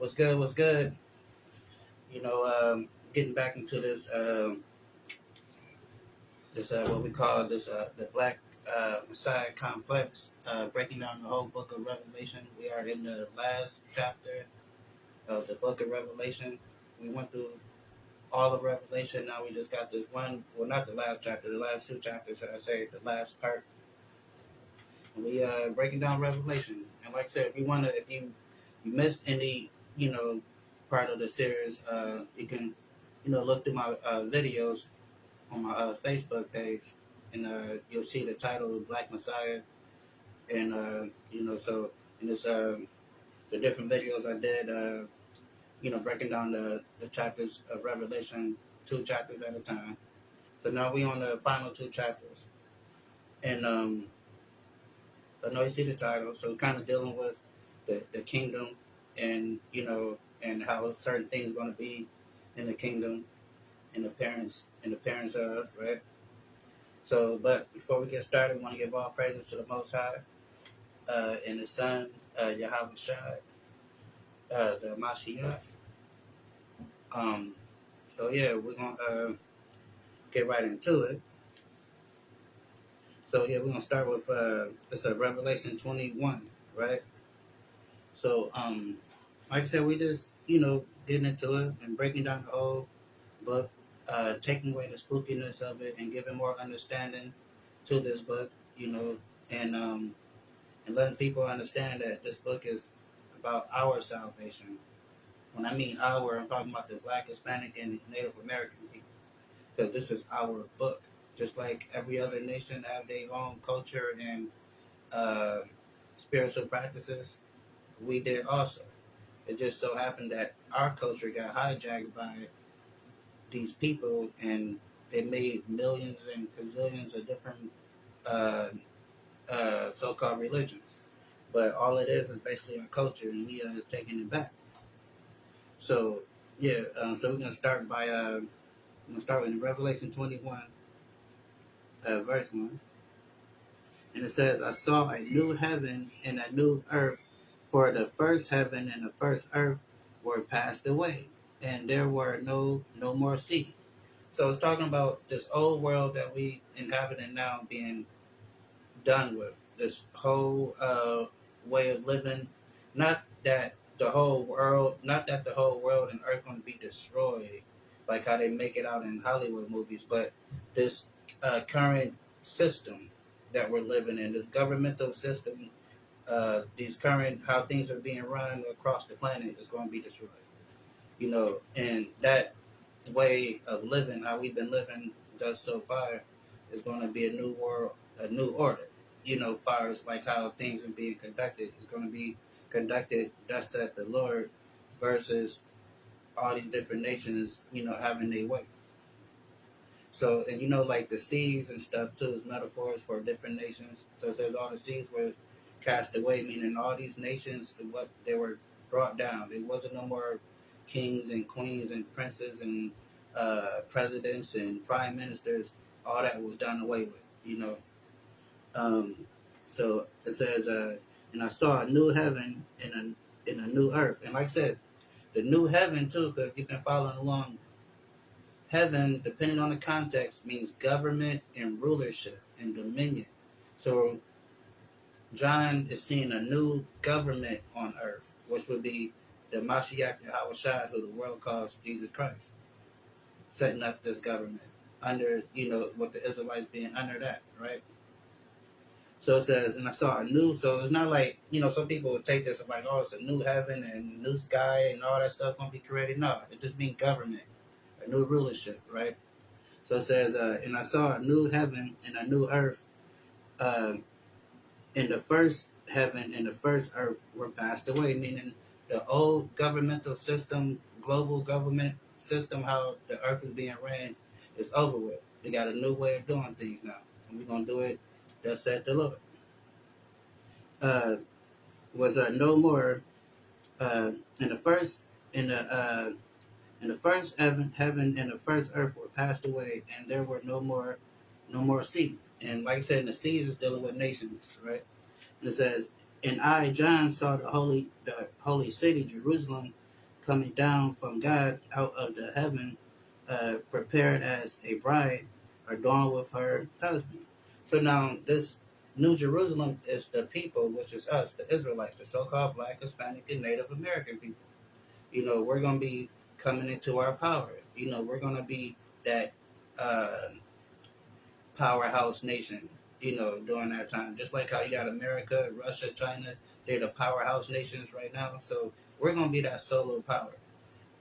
What's good? What's good? Getting back into this what we call the Black Messiah complex, breaking down the whole book of Revelation. We are in the last chapter of the book of Revelation. We went through all of Revelation. Now we just got this one. Well, not the last chapter. The last two chapters, should I say? The last part. And we breaking down Revelation. And like I said, if you missed any part of the series, you can look through my videos on my Facebook page, and you'll see the title Black Messiah, and so in this the different videos I did, breaking down the chapters of Revelation, two chapters at a time. So now we on the final two chapters, and I know you see the title, so kind of dealing with the kingdom, and and how certain things going to be in the kingdom, in appearance of, right. So, but before we get started, we want to give all praises to the Most High, and His Son, Yahweh Shai, the Mashiach. So yeah, we're gonna get right into it. So yeah, we're gonna start with it's a Revelation 21, right? So like I said, we just getting into it and breaking down the whole book, taking away the spookiness of it and giving more understanding to this book, and and letting people understand that this book is about our salvation. When I mean our, I'm talking about the Black, Hispanic, and Native American people, because this is our book. Just like every other nation have their own culture and uh, spiritual practices, we did also. It just so happened that our culture got hijacked by these people, and they made millions and gazillions of different uh, so-called religions. But all it is basically our culture, and we are taking it back. So yeah, so we're gonna start by with Revelation 21, verse 1, and it says, "I saw a new heaven and a new earth, for the first heaven and the first earth were passed away, and there were no more sea." So it's talking about this old world that we inhabiting now being done with. This whole way of living, not that the whole world and earth going to be destroyed, like how they make it out in Hollywood movies, but this current system that we're living in, this governmental system, these current how things are being run across the planet is going to be destroyed. And that way of living, how we've been living thus so far, is going to be a new world, a new order. Far as like how things are being conducted, is going to be conducted thus said the Lord, versus all these different nations, having their way. So, and like the seas and stuff too is metaphors for different nations. So it says all the seas were cast away, meaning all these nations, what they were brought down. There wasn't no more kings and queens and princes and presidents and prime ministers. All that was done away with. Um, so it says, and I saw a new heaven and a new earth. And like I said, the new heaven too, because you've been following along. Heaven, depending on the context, means government and rulership and dominion. So John is seeing a new government on earth, which would be the Mashiach Yahushua, who the world calls Jesus Christ, setting up this government under, with the Israelites being under that, right? So it says, and I saw a new, so it's not like, some people would take this like, oh, it's a new heaven and new sky and all that stuff going to be created. No, it just means government, a new rulership, right? So it says, and I saw a new heaven and a new earth, uh, and the first heaven and the first earth were passed away, meaning the old governmental system, global government system, how the earth is being ran, is over with. They got a new way of doing things now, and we're going to do it, thus said the Lord. Was no more in the first in the first heaven and the first earth were passed away, and there were no more sea. And like I said, the sea is dealing with nations, right? And it says, "And I, John, saw the holy city, Jerusalem, coming down from God out of the heaven, prepared as a bride adorned with her husband. So now this New Jerusalem is the people, which is us, the Israelites, the so-called Black, Hispanic, and Native American people. We're going to be coming into our power. We're going to be that uh, powerhouse nation, during that time. Just like how you got America, Russia, China, they're the powerhouse nations right now. So we're going to be that solo power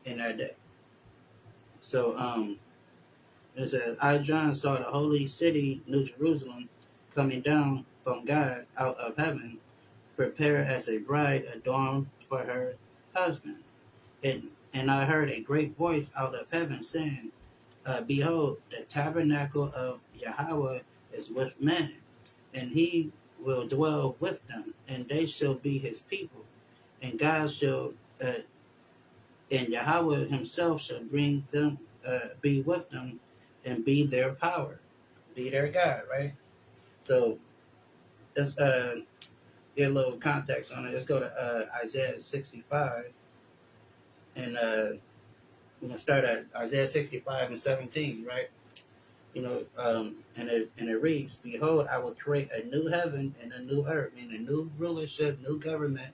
in that day. So it says, I, John, saw the holy city, New Jerusalem, coming down from God out of heaven, prepared as a bride adorned for her husband. And I heard a great voice out of heaven saying, behold, the tabernacle of Yahweh is with men, and he will dwell with them, and they shall be his people. And God shall, and Yahweh himself shall bring them, be with them, and be their power, be their God, right? So let's get a little context on it. Let's go to Isaiah 65, and we're going to start at Isaiah 65 and 17, right? And it reads, behold, I will create a new heaven and a new earth, meaning a new rulership, new government,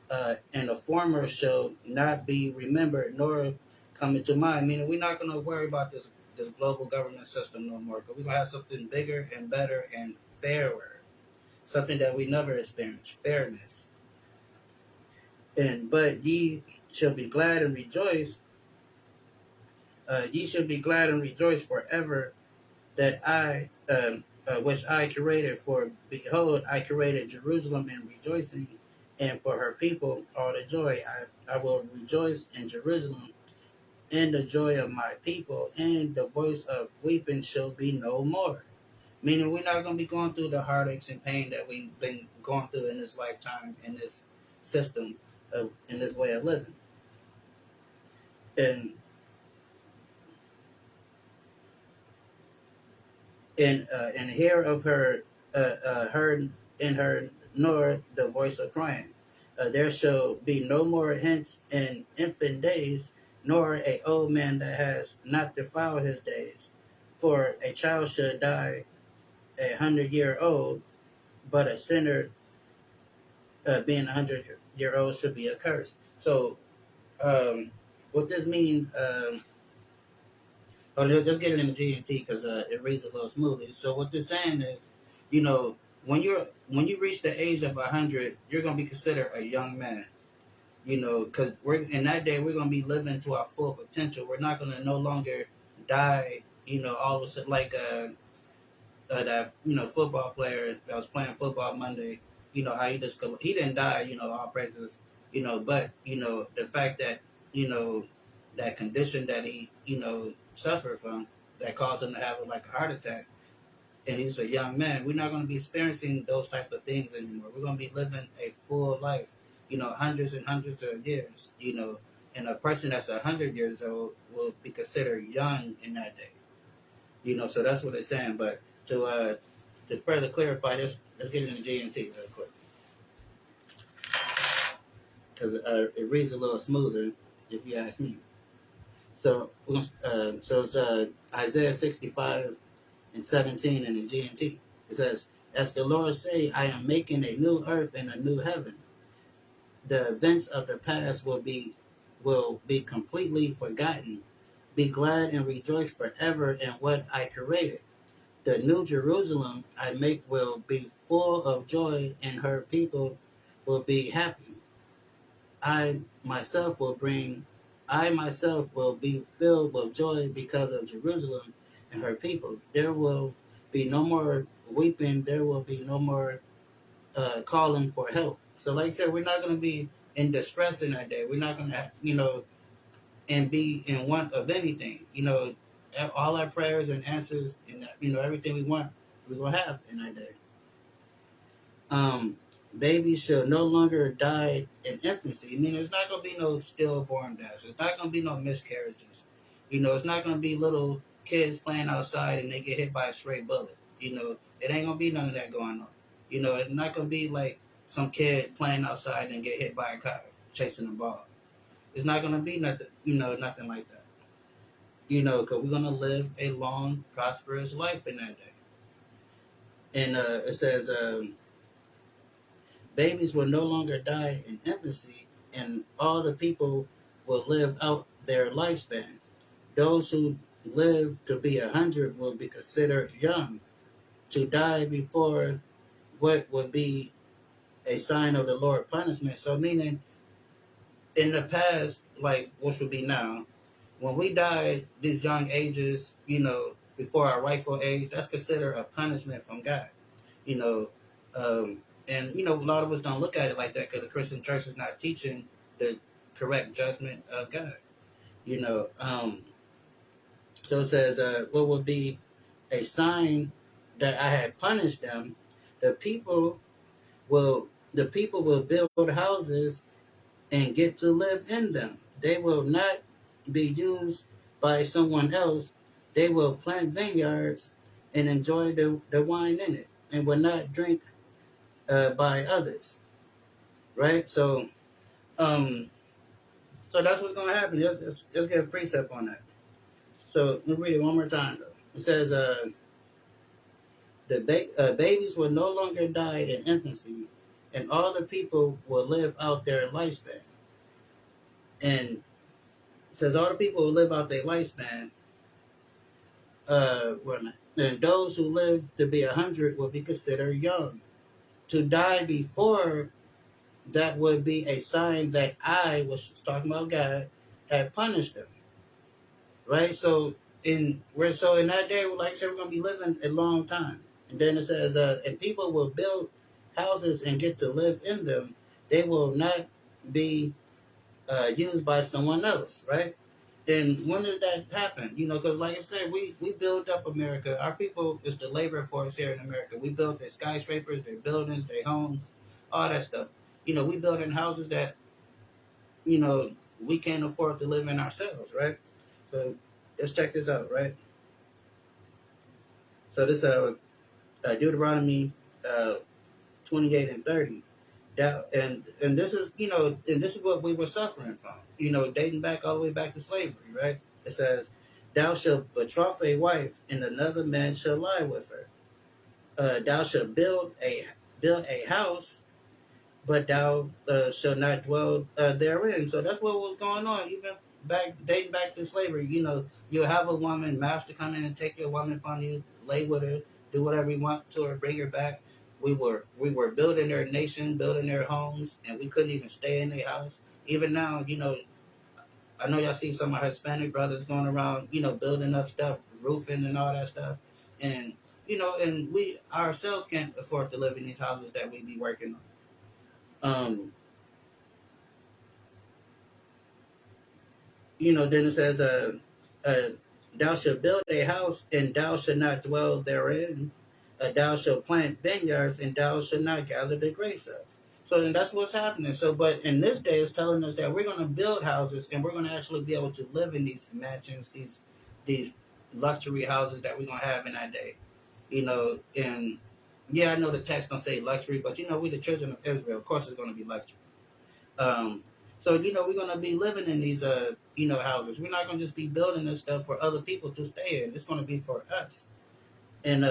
and the former shall not be remembered nor come into mind. Meaning we're not going to worry about this global government system no more, because we're going to have something bigger and better and fairer, something that we never experienced, fairness. But ye shall be glad and rejoice. Ye shall be glad and rejoice forever, that which I created. For behold, I created Jerusalem in rejoicing, and for her people all the joy. I will rejoice in Jerusalem in the joy of my people, and the voice of weeping shall be no more. Meaning we're not going to be going through the heartaches and pain that we've been going through in this lifetime, in this system, in this way of living. And hear of her, heard in her, nor the voice of crying. There shall be no more hints in infant days, nor a old man that has not defiled his days. For a child should die 100 year old, but a sinner, being 100 year old, should be accursed. So, what this means? Let's get it in the GNT, because it reads a little smoothly. So what they're saying is, you know, when you reach the age of 100, you're gonna be considered a young man. Because we're in that day we're gonna be living to our full potential. We're not gonna no longer die. All of a sudden, like that football player that was playing football Monday. How he didn't die. All praises. But the fact that that condition that he suffered from, that caused him to have like a heart attack, and he's a young man. We're not going to be experiencing those type of things anymore. We're going to be living a full life. Hundreds and hundreds of years. And a person that's 100 years old will be considered young in that day. So that's what it's saying. But to further clarify this, let's get into GNT real quick, because it reads a little smoother, if you ask me. So it's Isaiah 65 and 17 in the GNT. It says, as the Lord say, I am making a new earth and a new heaven. The events of the past will be completely forgotten. Be glad and rejoice forever in what I created. The new Jerusalem I make will be full of joy, and her people will be happy. I myself will be filled with joy because of Jerusalem and her people. There will be no more weeping. There will be no more calling for help. So, like I said, we're not going to be in distress in that day. We're not going to, and be in want of anything. All our prayers and answers, and everything we want, we're going to have in that day. Babies shall no longer die in infancy. I mean, there's not going to be no stillborn deaths. There's not going to be no miscarriages. It's not going to be little kids playing outside and they get hit by a stray bullet. It ain't going to be none of that going on. It's not going to be like some kid playing outside and get hit by a car chasing a ball. It's not gonna be nothing, nothing like that. Because we're gonna live a long, prosperous life in that day. And it says, babies will no longer die in infancy, and all the people will live out their lifespan. Those who live to be 100 will be considered young. To die before what would be a sign of the Lord punishment. So meaning in the past, like what should be now, when we die these young ages, before our rightful age, that's considered a punishment from God. You know, and a lot of us don't look at it like that because the Christian church is not teaching the correct judgment of God. You know, so it says, what would be a sign that I had punished them? The people the people will build houses and get to live in them. They will not be used by someone else. They will plant vineyards and enjoy the wine in it, and will not drink by others. Right? Um, so that's what's going to happen. Let's get a precept on that. So let me read it one more time. Though it says, babies will no longer die in infancy, and all the people will live out their lifespan. And it says all the people will live out their lifespan. And those who live to be 100 will be considered young. To die before that would be a sign that I was talking about God had punished them. Right? So in that day, like I said, we're gonna be living a long time. And then it says, and people will build houses and get to live in them. They will not be used by someone else, right? And when did that happen? Because like I said, we built up America. Our people is the labor force here in America. We built their skyscrapers, their buildings, their homes, all that stuff. We build in houses that you know we can't afford to live in ourselves, right? So let's check this out, right? So this Deuteronomy 28 and 30. And this is what we were suffering from, dating back all the way back to slavery, right? It says, "Thou shalt betroth a wife, and another man shall lie with her. Thou shalt build a house, but thou shalt not dwell therein." So that's what was going on, even dating back to slavery. You have a woman, master come in and take your woman from you, lay with her, do whatever you want to her, bring her back. We were building their nation, building their homes, and we couldn't even stay in their house. Even now, I know y'all see some of our Hispanic brothers going around, building up stuff, roofing and all that stuff, and and we ourselves can't afford to live in these houses that we be working on. Then it says, uh, "Thou shalt build a house, and thou shalt not dwell therein. Thou shalt plant vineyards, and thou shalt not gather the grapes of." So then that's what's happening. So, but in this day, it's telling us that we're going to build houses, and we're going to actually be able to live in these mansions, these luxury houses that we're going to have in that day. And yeah, I know the text don't say luxury, but we the children of Israel. Of course, it's going to be luxury. Um, so we're gonna be living in these houses. We're not gonna just be building this stuff for other people to stay in. It's gonna be for us, and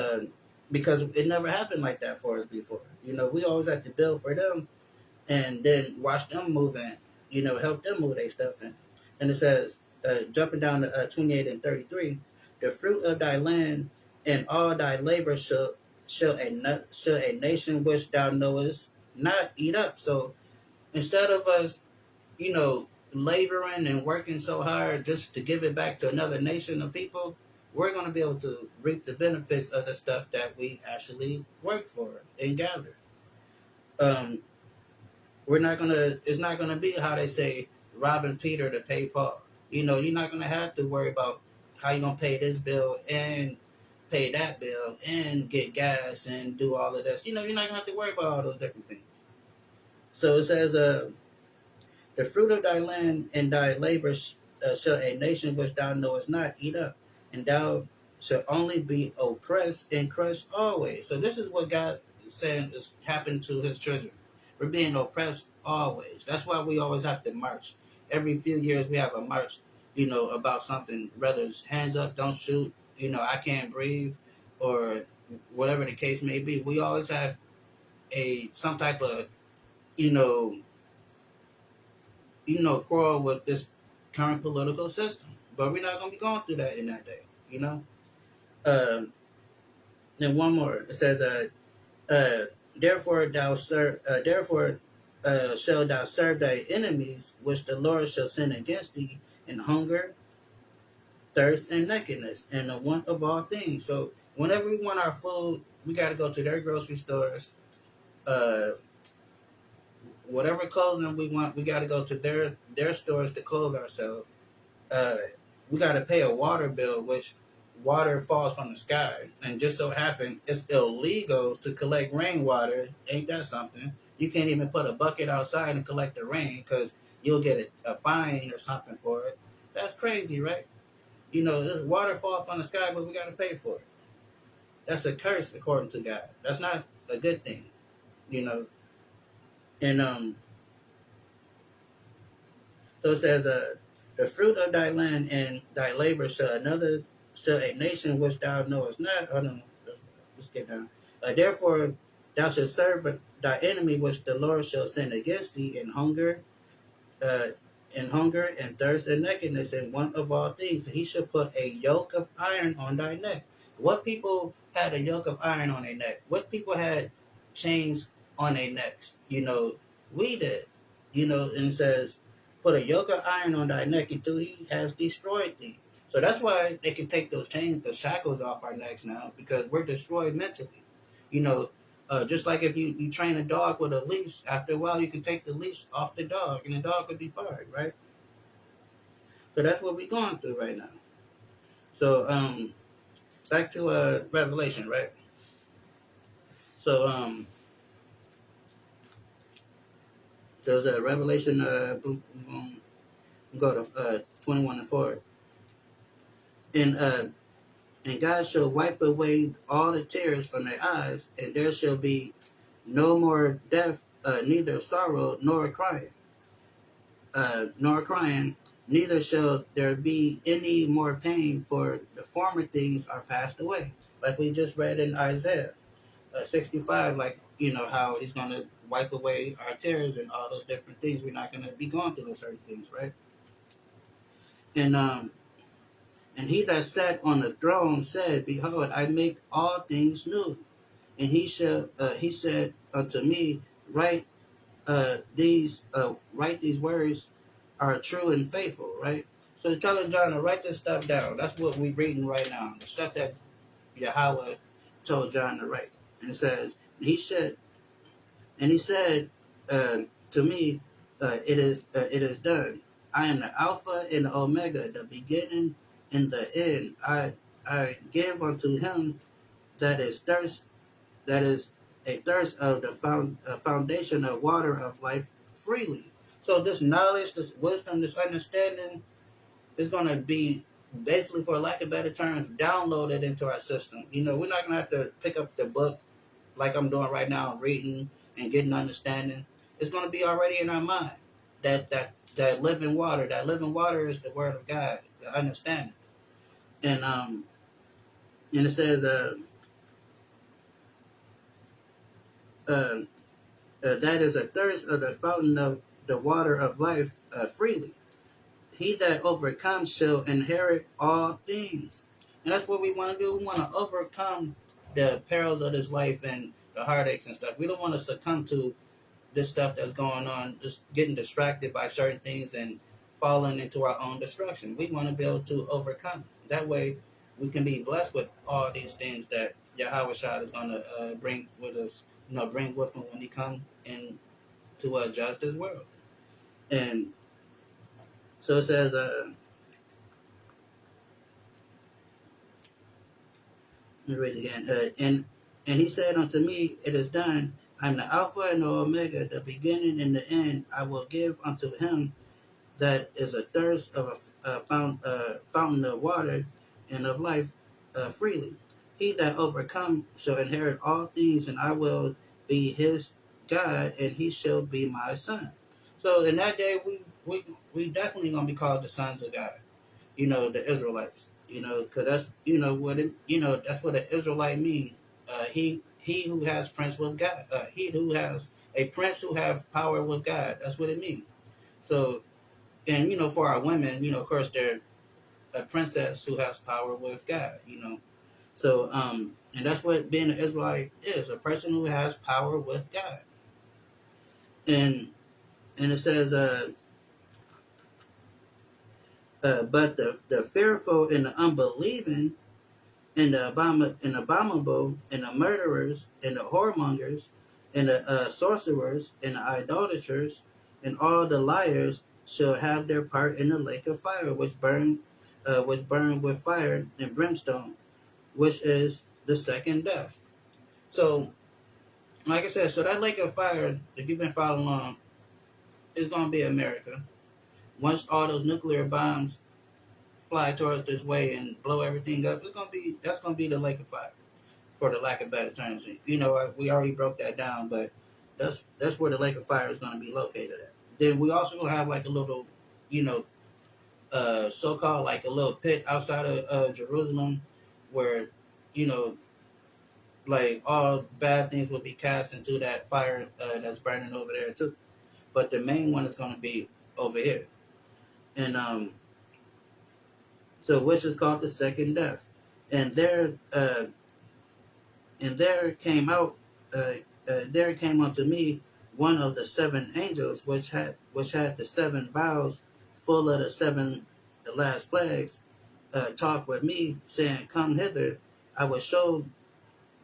because it never happened like that for us before. We always have to build for them, and then watch them move in. Help them move their stuff in. And it says, jumping down to 28 and 33, "The fruit of thy land and all thy labor shall a nation which thou knowest not eat up." So instead of us, laboring and working so hard just to give it back to another nation of people, we're going to be able to reap the benefits of the stuff that we actually work for and gather. Um, we're not gonna. It's not gonna be how they say robbing Peter to pay Paul. You're not gonna have to worry about how you're gonna pay this bill and pay that bill and get gas and do all of this. You're not gonna have to worry about all those different things. So it says, "The fruit of thy land and thy labor shall a nation which thou knowest not eat up, and thou shalt only be oppressed and crushed always." So this is what God is saying is happening to his children. We're being oppressed always. That's why we always have to march. every few years we have a march, about something, whether it's hands up, don't shoot, I can't breathe, or whatever the case may be. We always have a some type of, you know, quarrel with this current political system. But we're not gonna be going through that in that day, you know. Um, then one more. It says, uh, therefore shall thou serve thy enemies, which the Lord shall send against thee, in hunger, thirst, and nakedness, and the want of all things. So whenever we want our food, we got to go to their grocery stores. Uh, Whatever clothing we want, we got to go to their stores to clothe ourselves. Uh, we got to pay a water bill, which water falls from the sky, and just so happen it's illegal to collect rainwater. Ain't that something? You can't even put a bucket outside and collect the rain because you'll get a fine or something for it. That's crazy, right? This water falls from the sky, but we got to pay for it. That's a curse according to God. That's not a good thing, you know. And so it says, the fruit of thy land and thy labor shall a nation which thou knowest not. Hold on, let's get down. Therefore, thou shalt serve thy enemy, which the Lord shall send against thee uh, in hunger and thirst and nakedness and want of all things. And he shall put a yoke of iron on thy neck. What people had a yoke of iron on their neck? What people had chains on their necks? We did. And it says, put a yoke of iron on thy neck until he has destroyed thee. So that's why they can take those chains, the shackles off our necks now, because we're destroyed mentally. You know, just like if you train a dog with a leash, after a while you can take the leash off the dog and the dog could be fired, right? So that's what we're going through right now. So back to Revelation, right? So there's a Revelation boom, boom, go to 21 and 4. And and God shall wipe away all the tears from their eyes, and there shall be no more death, neither sorrow nor crying, neither shall there be any more pain, for the former things are passed away. Like we just read in Isaiah 65, like, how he's going to wipe away our tears and all those different things. We're not going to be going through those certain things, right? And and he that sat on the throne said, behold, I make all things new. And he said unto me, write write these words are true and faithful, right? So he's telling John to write this stuff down. That's what we're reading right now. The stuff that Yahweh told John to write. And it says, he said to me, it is done. I am the Alpha and the Omega, the beginning and the end. I give unto him that is thirst, that is a thirst of the foundation of water of life freely. So this knowledge, this wisdom, this understanding is going to be basically, for lack of better terms, downloaded into our system. We're not going to have to pick up the book like I'm doing right now, reading and getting understanding. It's going to be already in our mind. That living water. That living water is the word of God, the understanding. And it says, uh, that is a thirst of the fountain of the water of life freely. He that overcomes shall inherit all things. And that's what we want to do. We want to overcome the perils of this life and the heartaches and stuff. We don't want to succumb to this stuff that's going on, just getting distracted by certain things and falling into our own destruction. We want to be able to overcome. That way, we can be blessed with all these things that Yahweh Shah is going to bring with us, bring with him when he comes in to judge this world. And so it says, let me read it again. And he said unto me, it is done. I am the Alpha and the Omega, the beginning and the end. I will give unto him that is a thirst of a fountain of water and of life freely. He that overcome shall inherit all things, and I will be his God, and he shall be my son. So in that day, we definitely gonna be called the sons of God. The Israelites. Because that's what it. That's what an Israelite means. He who has prince with God. He who has a prince who have power with God. That's what it means. So, and for our women, of course, they're a princess who has power with God. So, and that's what being an Israelite is, a person who has power with God. And it says, but the fearful and the unbelieving and the abominable and the murderers and the whoremongers and the sorcerers and the idolaters and all the liars shall have their part in the lake of fire, which burn with fire and brimstone, which is the second death. So, like I said, so that lake of fire, if you've been following along, is going to be America. Once all those nuclear bombs fly towards this way and blow everything up, that's gonna be the lake of fire, for the lack of better terms. We already broke that down, but that's where the lake of fire is gonna be located at. Then we also gonna have like a little, you know, so-called like a little pit outside of Jerusalem, where you know, like all bad things will be cast into that fire that's burning over there too. But the main one is gonna be over here, and so which is called the second death, and there came out, there came unto me one of the seven angels, which had the seven vials full of the last plagues, talk with me, saying, "Come hither, I will show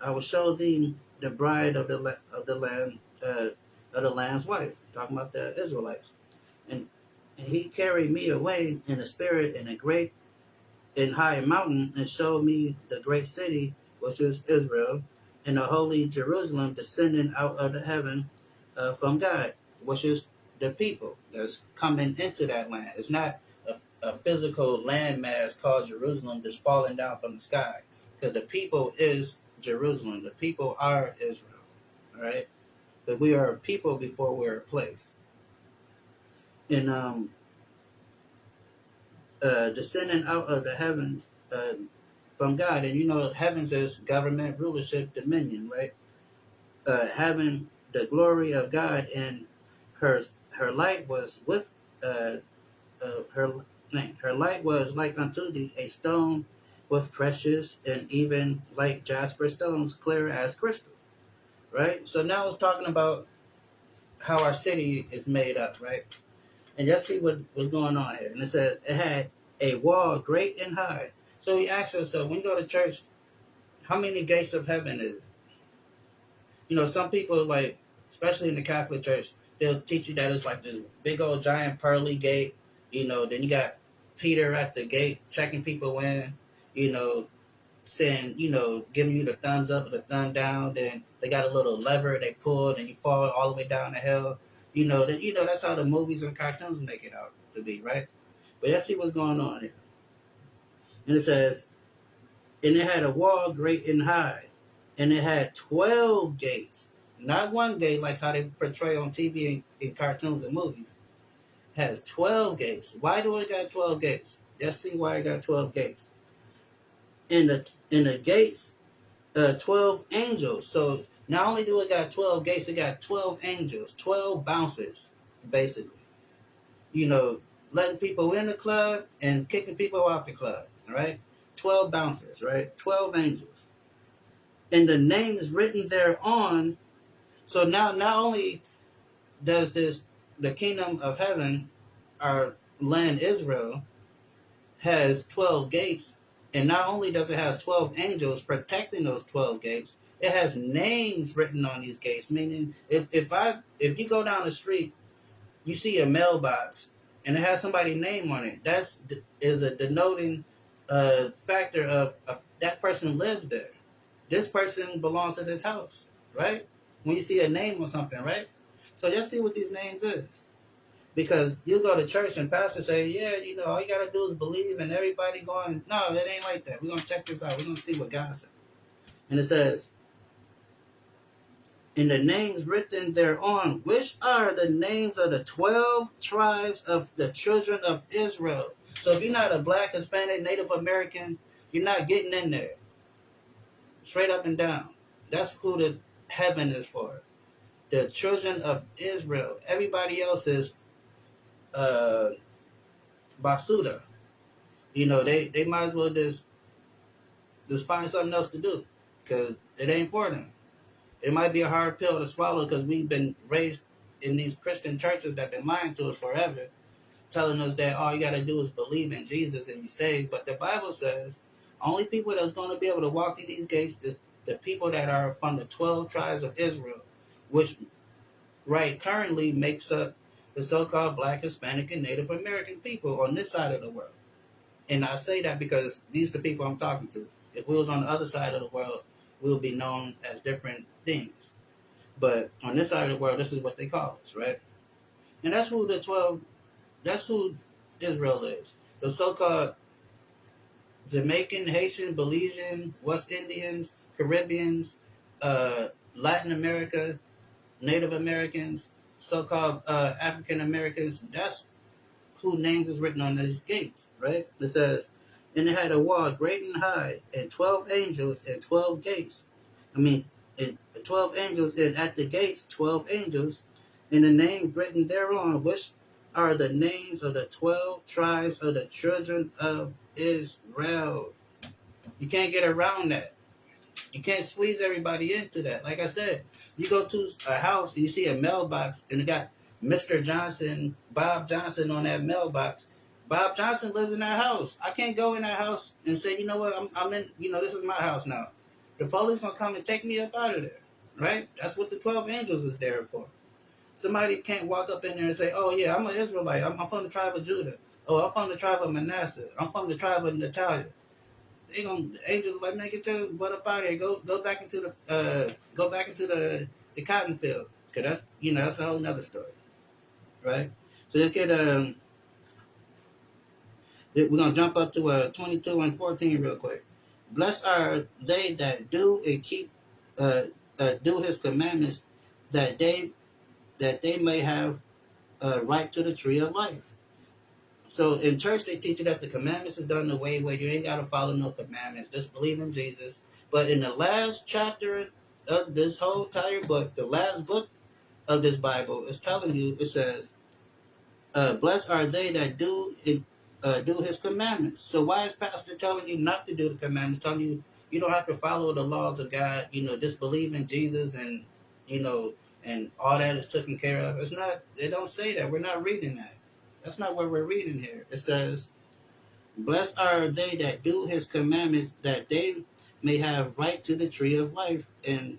I will show thee the bride of the lamb, of the lamb's wife," talking about the Israelites. And he carried me away in the spirit in a great and high mountain, and showed me the great city, which is Israel, and the holy Jerusalem, descending out of the heaven from God, which is the people that's coming into that land. It's not a physical landmass called Jerusalem that's falling down from the sky, because the people is Jerusalem. The people are Israel, all right? But we are a people before we're a place. And descending out of the heavens from God. And heavens is government, rulership, dominion, right? Having the glory of God, and her light was with her her light was like unto thee a stone with precious, and even like jasper stones, clear as crystal, right? So now it's talking about how our city is made up, right? And let's see what was going on here. And it says it had a wall great and high. So he asks us, so when you go to church, how many gates of heaven is it? Some people, like, especially in the Catholic Church, they'll teach you that it's like this big old giant pearly gate. Then you got Peter at the gate checking people in, saying, giving you the thumbs up or the thumb down. Then they got a little lever they pull, and you fall all the way down the hill. That's how the movies and cartoons make it out to be, right? But let's see what's going on here. And it says, and it had a wall great and high, and it had 12 gates. Not one gate like how they portray on TV and in cartoons and movies. It has 12 gates. Why do it got 12 gates? Let's see why it got 12 gates. In the gates, 12 angels. So not only do it got 12 gates, it got 12 angels, 12 bouncers, basically. Letting people in the club and kicking people out the club, all right? 12 bouncers, right? 12 angels. And the name is written thereon. So now not only does the kingdom of heaven, our land Israel, has 12 gates, and not only does it have 12 angels protecting those 12 gates, it has names written on these gates. Meaning, if you go down the street, you see a mailbox, and it has somebody's name on it. That is a denoting factor of that person lives there. This person belongs to this house, right? When you see a name or something, right? So let's see what these names is. Because you go to church and pastor say, yeah, all you got to do is believe, and everybody going, no, it ain't like that. We're going to check this out. We're going to see what God said. And it says, and the names written thereon, which are the names of the 12 tribes of the children of Israel. So if you're not a black, Hispanic, Native American, you're not getting in there. Straight up and down. That's who the heaven is for. The children of Israel. Everybody else is uh, basuda. They might as well just find something else to do because it ain't for them. It might be a hard pill to swallow because we've been raised in these Christian churches that have been lying to us forever, telling us that all you got to do is believe in Jesus and be saved. But the Bible says only people that's going to be able to walk through these gates is the people that are from the 12 tribes of Israel, which currently makes up the so-called Black, Hispanic, and Native American people on this side of the world. And I say that because these are the people I'm talking to. If we was on the other side of the world, we'll be known as different things. But on this side of the world, this is what they call us, right? And that's who Israel is. The so-called Jamaican, Haitian, Belizean, West Indians, Caribbeans, Latin America, Native Americans, so-called African Americans. That's who names is written on these gates, right? It says, and it had a wall great and high, and 12 angels and 12 gates. And 12 angels, and at the gates 12 angels, and the names written thereon, which are the names of the 12 tribes of the children of Israel. You can't get around that. You can't squeeze everybody into that. Like I said, you go to a house and you see a mailbox and it got Mr. Johnson, Bob Johnson on that mailbox. Bob Johnson lives in that house. I can't go in that house and say, you know what, I'm in, this is my house now. The police gonna come and take me up out of there, right? That's what the 12 angels is there for. Somebody can't walk up in there and say, oh yeah, I'm an Israelite. I'm from the tribe of Judah. Oh, I'm from the tribe of Manasseh. I'm from the tribe of Natalia. The angels like, man, get your butt up out of here. Go back into the cotton field. Cause that's a whole nother story, right? So let's get we're gonna jump up to 22 and 14 real quick. Blessed are they that do and keep do his commandments, that they may have right to the tree of life. So in church they teach you that the commandments is done the way where you ain't gotta follow no commandments, just believe in Jesus. But in the last chapter of this whole entire book, the last book of this Bible is telling you, it says, blessed are they that do his commandments. So why is Pastor telling you not to do the commandments, telling you you don't have to follow the laws of God, just believe in Jesus and and all that is taken care of? It's not, they don't say that. We're not reading that. That's not what we're reading here. It says, blessed are they that do his commandments, that they may have right to the tree of life, and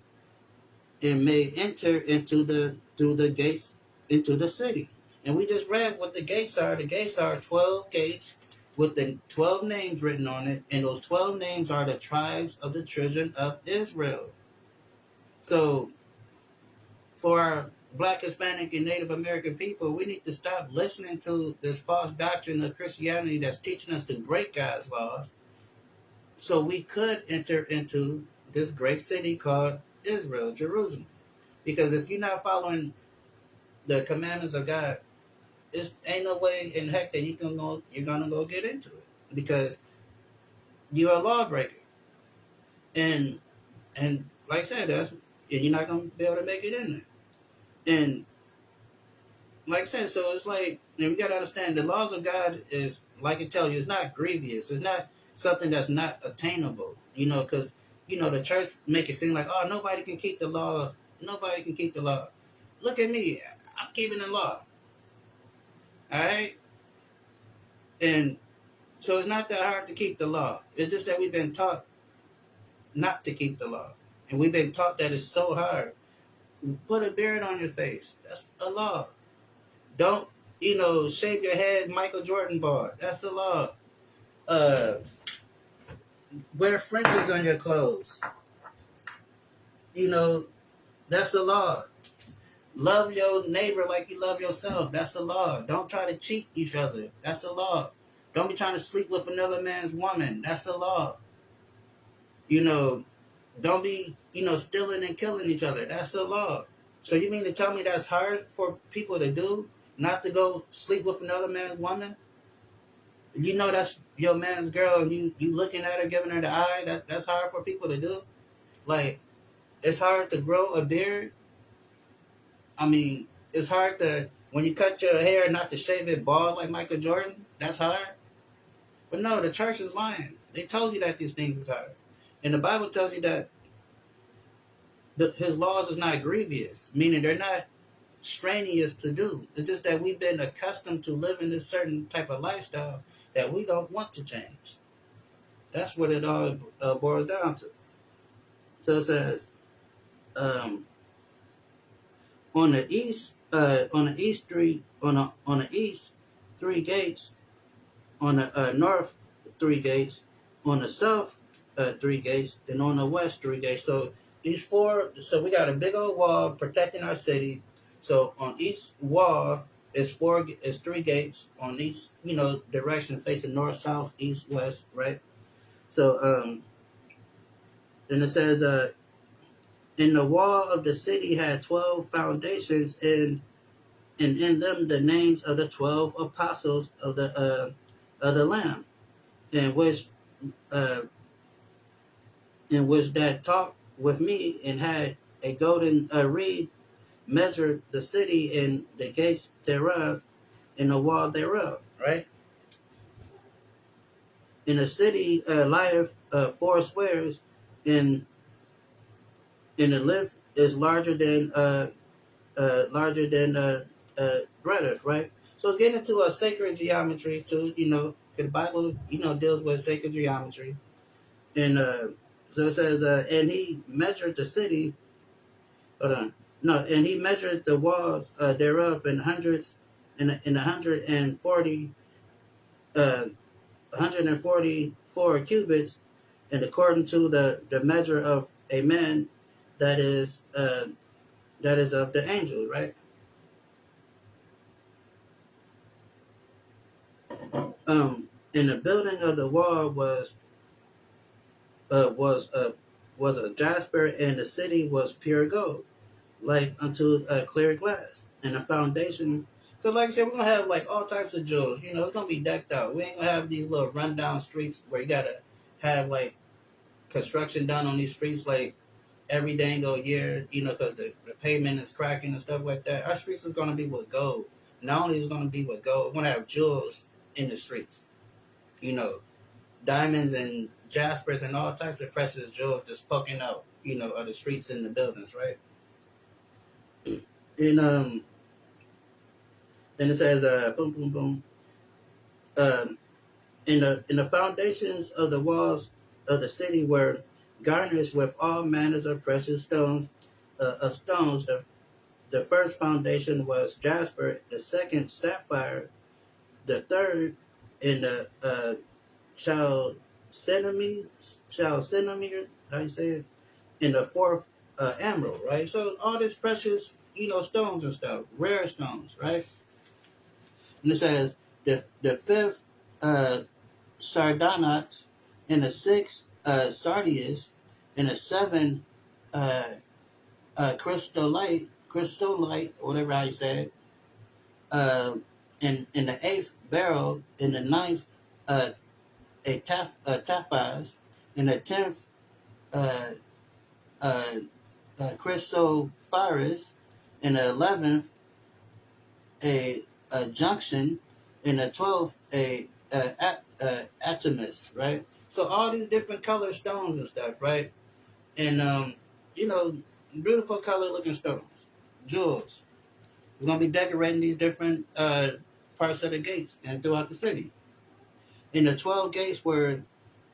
may enter into through the gates into the city. And we just read what the gates are. The gates are 12 gates with the 12 names written on it, and those 12 names are the tribes of the children of Israel. So for our Black, Hispanic, and Native American people, we need to stop listening to this false doctrine of Christianity that's teaching us to break God's laws, so we could enter into this great city called Israel, Jerusalem. Because if you're not following the commandments of God, it ain't no way in heck that you're gonna go get into it, because you're a lawbreaker. And like I said, you're not gonna be able to make it in there. And like I said, so it's like, we gotta understand the laws of God is, like I tell you, it's not grievous. It's not something that's not attainable. Because the church make it seem like, oh, nobody can keep the law. Nobody can keep the law. Look at me, I'm keeping the law. All right, and so it's not that hard to keep the law. It's just that we've been taught not to keep the law, and we've been taught that it's so hard. Put a beard on your face. That's a law. Don't, shave your head Michael Jordan bald. That's a law. Wear fringes on your clothes. That's a law. Love your neighbor like you love yourself. That's a law. Don't try to cheat each other. That's a law. Don't be trying to sleep with another man's woman. That's a law. Don't be, stealing and killing each other. That's the law. So you mean to tell me that's hard for people to do? Not to go sleep with another man's woman? You know that's your man's girl, and you looking at her, giving her the eye. That's hard for people to do. Like, it's hard to grow a beard. I mean, it's hard to when you cut your hair not to shave it bald like Michael Jordan. That's hard. But no, the church is lying. They told you that these things is hard, and the Bible tells you that his laws is not grievous, meaning they're not strenuous to do. It's just that we've been accustomed to living this certain type of lifestyle that we don't want to change. That's what it all boils down to. So it says, um, on the east on the east 3 gates, on the north 3 gates, on the south 3 gates, and on the west 3 gates. So these four. So we got a big old wall protecting our city. So on each wall is 3 gates on each direction facing north, south, east, west, right? So then it says and the wall of the city had 12 foundations, and in them the names of the 12 apostles of the Lamb, in which uh, that talked with me and had a golden reed, measured the city and the gates thereof and the wall thereof. Right, in the city lieth four squares, and the length is larger than breadth, right? So it's getting into a sacred geometry too, because the Bible, deals with sacred geometry. And so it says, and he measured the city, hold on, no, and he measured the walls thereof in hundreds, in 144 cubits, and according to the measure of a man, that is of the angel, right? And the building of the wall uh, was uh, was a jasper, and the city was pure gold, like unto a clear glass. And the foundation, because like I said, we're gonna have like all types of jewels. It's gonna be decked out. We ain't gonna have these little rundown streets where you gotta have like construction done on these streets like every dangle year. Because the pavement is cracking and stuff like that. Our streets is gonna be with gold. Not only is it gonna be with gold, we're gonna have jewels in the streets. You know, diamonds and jaspers and all types of precious jewels just poking out, of the streets and the buildings, right? And then it says, boom, boom, boom. Um, in the foundations of the walls of the city were garnished with all manners of precious stones. The first foundation was jasper, the second sapphire, the third in the chalcedony, how you say it, and the fourth emerald, right? So all this precious, stones and stuff, rare stones, right? And it says the fifth sardonyx, and the sixth sardius, and the seventh uh, crystolite, whatever I said, uh, in the eighth beryl, in the ninth uh, a topaz, in the tenth uh, uh, chrysoprase, in the 11th a junction, in the 12th atomus, right? So all these different color stones and stuff, right? And you know, beautiful color looking stones, jewels. We're gonna be decorating these different parts of the gates and throughout the city. In the 12 gates were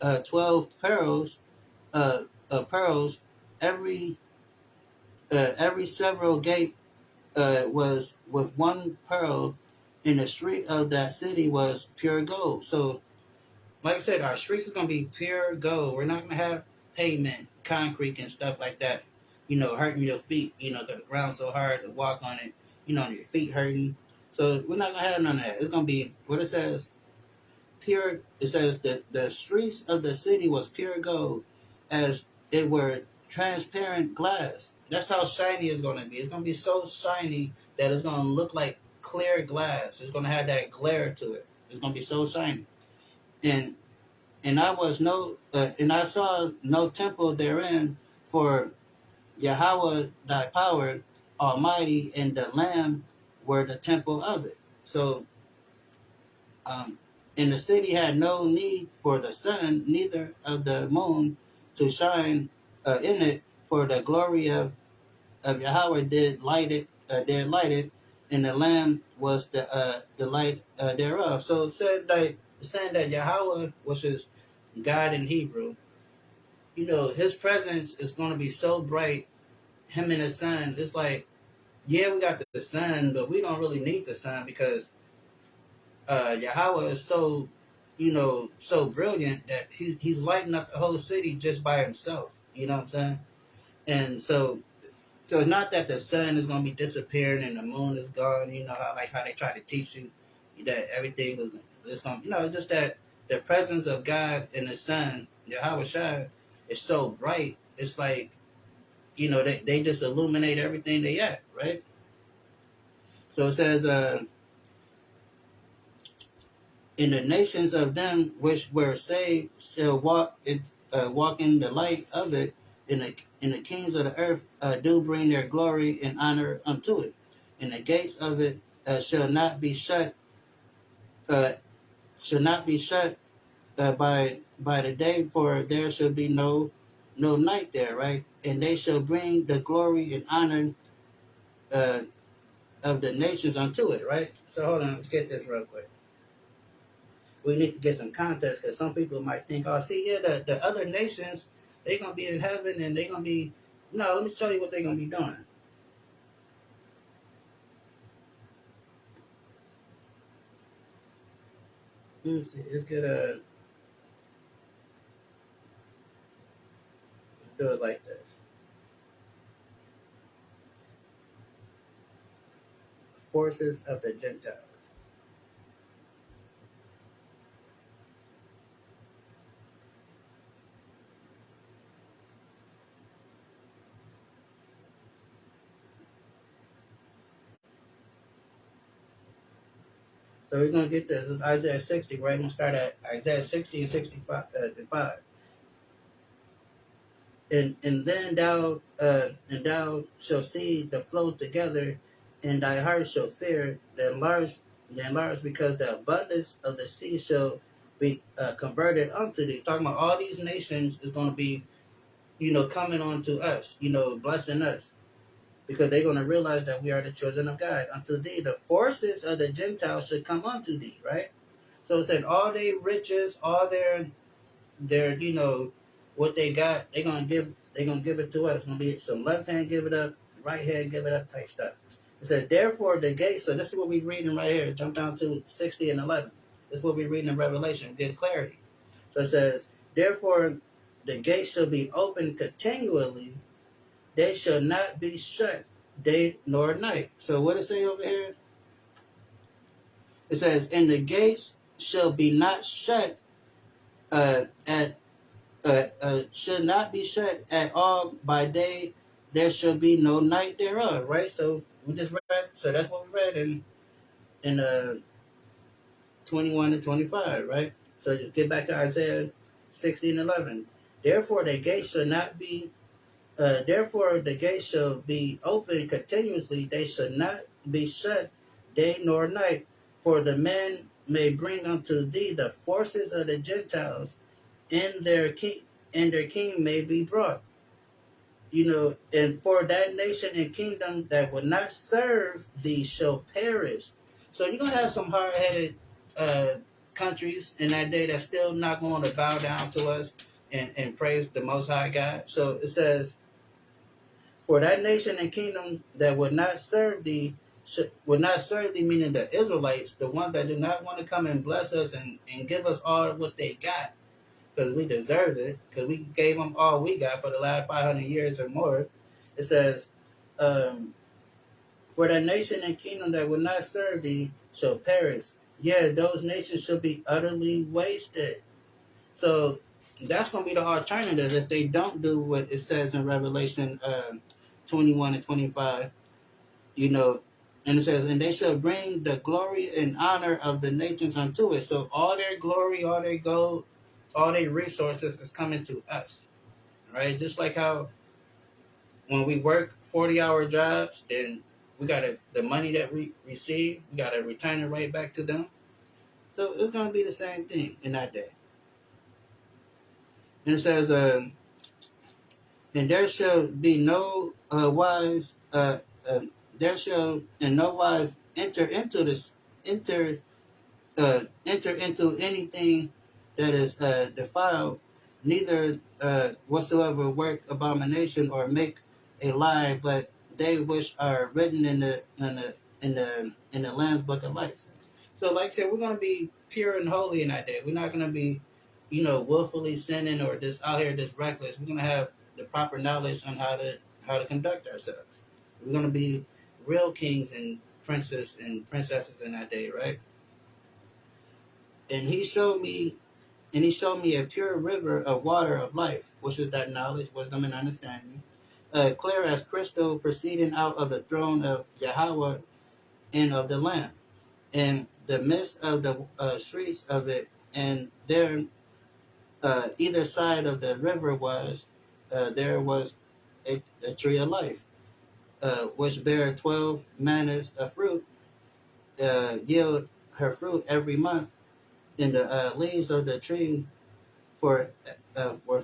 12 pearls, pearls. Every every several gate was with one pearl, and the street of that city was pure gold. So, like I said, our streets is gonna be pure gold. We're not gonna have pavement, concrete, and stuff like that. Hurting your feet. 'Cause the ground's so hard to walk on it. And your feet hurting. So we're not gonna have none of that. It's gonna be what it says. Pure. It says that the streets of the city was pure gold, as it were transparent glass. That's how shiny it's gonna be. It's gonna be so shiny that it's gonna look like clear glass. It's gonna have that glare to it. It's gonna be so shiny. And and I saw no temple therein, for Yahweh thy power, Almighty, and the Lamb were the temple of it. So, um, and the city had no need for the sun, neither of the moon, to shine in it, for the glory of Yahweh did light it, and the Lamb was the light thereof. So it said that saying that Yahweh, which is God in Hebrew, His presence is going to be so bright. Him and His Son, it's like, yeah, we got the sun, but we don't really need the sun because Yahweh is so, so brilliant that he's lighting up the whole city just by himself. You know what I'm saying? And so it's not that the sun is going to be disappearing and the moon is gone. You know how they try to teach you that everything is going. It's just that the presence of God and the Son, Yahweh Shai, is so bright. It's like they just illuminate everything they at, right? So it says, "In the nations of them which were saved shall walk in the light of it, and the kings of the earth do bring their glory and honor unto it. And the gates of it shall not be shut, uh, shall not be shut by the day, for there shall be no night there, right? And they shall bring the glory and honor uh, of the nations unto it, right?" So hold on, let's get this real quick. We need to get some context because some people might think, "Oh, see, yeah, the other nations, they're gonna be in heaven and they're gonna be." No, let me show you what they're gonna be doing. Let me see. Let's get do it like this. Forces of the Gentiles. So we're gonna get this. This is Isaiah 60, right? We're gonna start at Isaiah 60 and 65. And then thou shalt see the flow together, and thy heart shall fear the enlarged, because the abundance of the sea shall be converted unto thee. Talking about all these nations is going to be, coming onto us, blessing us, because they're going to realize that we are the children of God. Unto thee, the forces of the Gentiles should come unto thee, right? So it said all their riches, all their what they got, they're gonna give it to us. It's gonna be some left hand give it up, right hand give it up type stuff. It says, therefore the gates, so this is what we're reading right here. Jump down to 60 and 11. This is what we're reading in Revelation, get clarity. So it says, therefore the gates shall be open continually, they shall not be shut day nor night. So what does it say over here? It says, and the gates shall be not shut at should not be shut at all by day. There shall be no night thereof. Right. So we just read. So that's what we read in 21 and 25. Right. So just get back to Isaiah 16 and 11. Therefore the gate shall not be. Therefore the gate shall be open continuously. They shall not be shut day nor night. For the men may bring unto thee the forces of the Gentiles, and their king may be brought. And for that nation and kingdom that will not serve thee shall perish. So you're gonna have some hard headed uh, countries in that day that's still not going to bow down to us and praise the Most High God. So it says, for that nation and kingdom that would not serve thee, meaning the Israelites, the ones that do not want to come and bless us and give us all what they got, because we deserved it, because we gave them all we got for the last 500 years or more. It says, um, for that nation and kingdom that will not serve thee shall perish. Yeah, those nations shall be utterly wasted. So That's going to be the alternative if they don't do what it says in Revelation 21 and 25. You know, and it says, and they shall bring the glory and honor of the nations unto it. So all their glory, all their gold, all their resources is coming to us, right? Just like how when we work 40-hour jobs, then we got to, the money that we receive, we got to return it right back to them. So it's going to be the same thing in that day. And it says, and there shall be no wise, there shall in no wise enter into this, enter into anything that is defiled, neither whatsoever work abomination or make a lie, but they which are written in the Lamb's book of life. So, like I said, we're gonna be pure and holy in that day. We're not gonna be, willfully sinning or just out here just reckless. We're gonna have the proper knowledge on how to conduct ourselves. We're gonna be real kings and princes and princesses in that day, right? And he showed me a pure river of water of life, which is that knowledge, wisdom, and understanding, clear as crystal, proceeding out of the throne of Yahweh and of the Lamb, in the midst of the streets of it, and there, either side of the river there was a tree of life, which bare 12 manners of fruit, yield her fruit every month, and the leaves of the tree were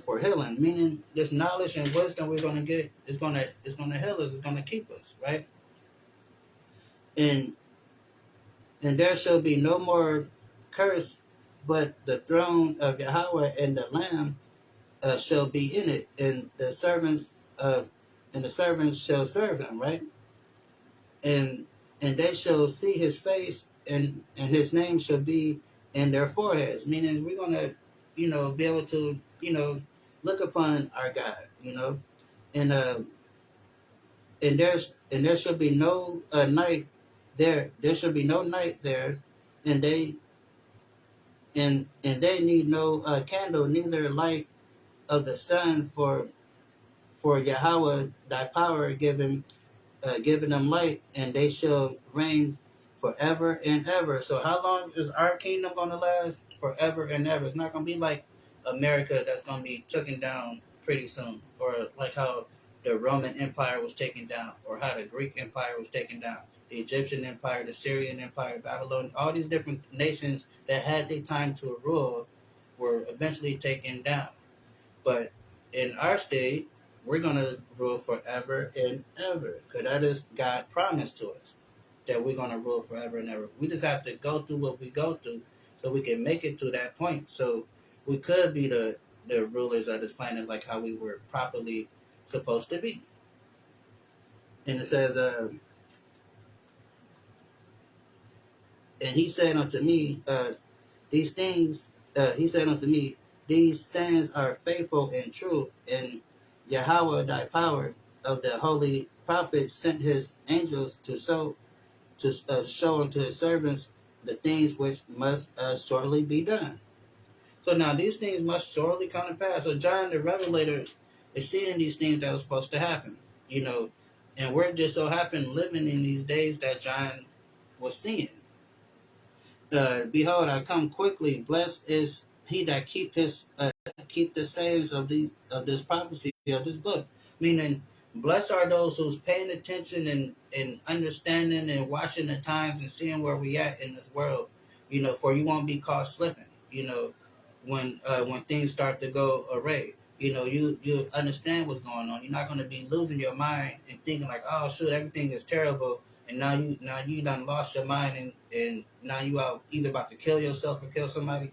for healing. Meaning, this knowledge and wisdom we're gonna get is gonna heal us. It's gonna keep us, right? And there shall be no more curse, but the throne of Yahweh and the Lamb shall be in it, and the servants shall serve him, right? And they shall see his face, and his name shall be in their foreheads. Meaning, we're gonna, be able to, look upon our God, and there shall be no night there. There shall be no night there, and they need no candle, neither light of the sun, for Yahweh thy power given them light, and they shall reign forever and ever. So how long is our kingdom going to last? Forever and ever. It's not going to be like America that's going to be taken down pretty soon, or like how the Roman Empire was taken down, or how the Greek Empire was taken down, the Egyptian Empire, the Syrian Empire, Babylon, all these different nations that had their time to rule were eventually taken down. But in our state, we're going to rule forever and ever, because that is God promised to us, that we're going to rule forever and ever. We just have to go through what we go through so we can make it to that point. So we could be the rulers of this planet like how we were properly supposed to be. And it says, and he said unto me, these things, he said unto me, these sayings are faithful and true, and Yahweh thy power of the holy prophet sent his angels to show unto his servants the things which must shortly be done. So now these things must shortly come to pass. So John the Revelator is seeing these things that are supposed to happen, and we're just so happen living in these days that John was seeing. Behold, I come quickly. Blessed is he that keep the sayings of this prophecy of this book. Meaning, blessed are those who's paying attention and understanding and watching the times and seeing where we at in this world. For you won't be caught slipping. When things start to go array. You understand what's going on. You're not going to be losing your mind and thinking like, oh shoot, everything is terrible. And now you done lost your mind, and now you are either about to kill yourself or kill somebody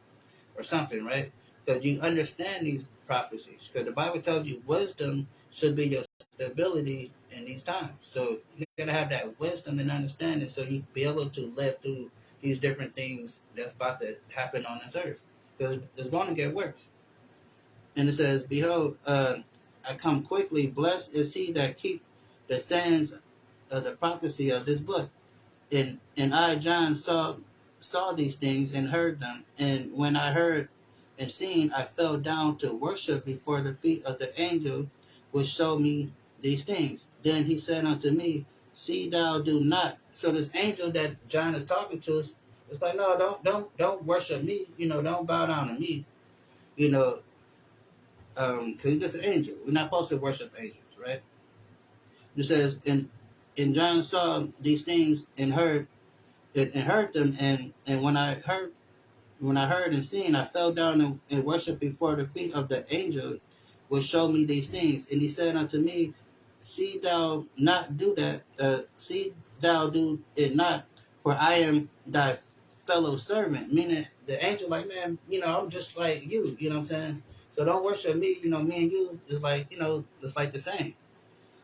or something, right? Because you understand these prophecies. Because the Bible tells you wisdom should be your stability in these times. So you gotta have that wisdom and understanding so you be able to live through these different things that's about to happen on this earth. Because it's going to get worse. And it says, behold, I come quickly. Blessed is he that keep the sayings of the prophecy of this book. And I, John, saw these things and heard them. And when I heard and seeing, I fell down to worship before the feet of the angel which showed me these things. Then he said unto me, see thou do not. So this angel that John is talking to us, it's like, no, don't worship me. Don't bow down to me. You know, because he's just an angel. We're not supposed to worship angels, right? It says, and John saw these things and heard them, and when I heard and seen, I fell down and worshipped before the feet of the angel which showed me these things. And he said unto me, see thou not do that, see thou do it not, for I am thy fellow servant. Meaning the angel, like, man, I'm just like you, you know what I'm saying? So don't worship me, me and you is like, it's like the same.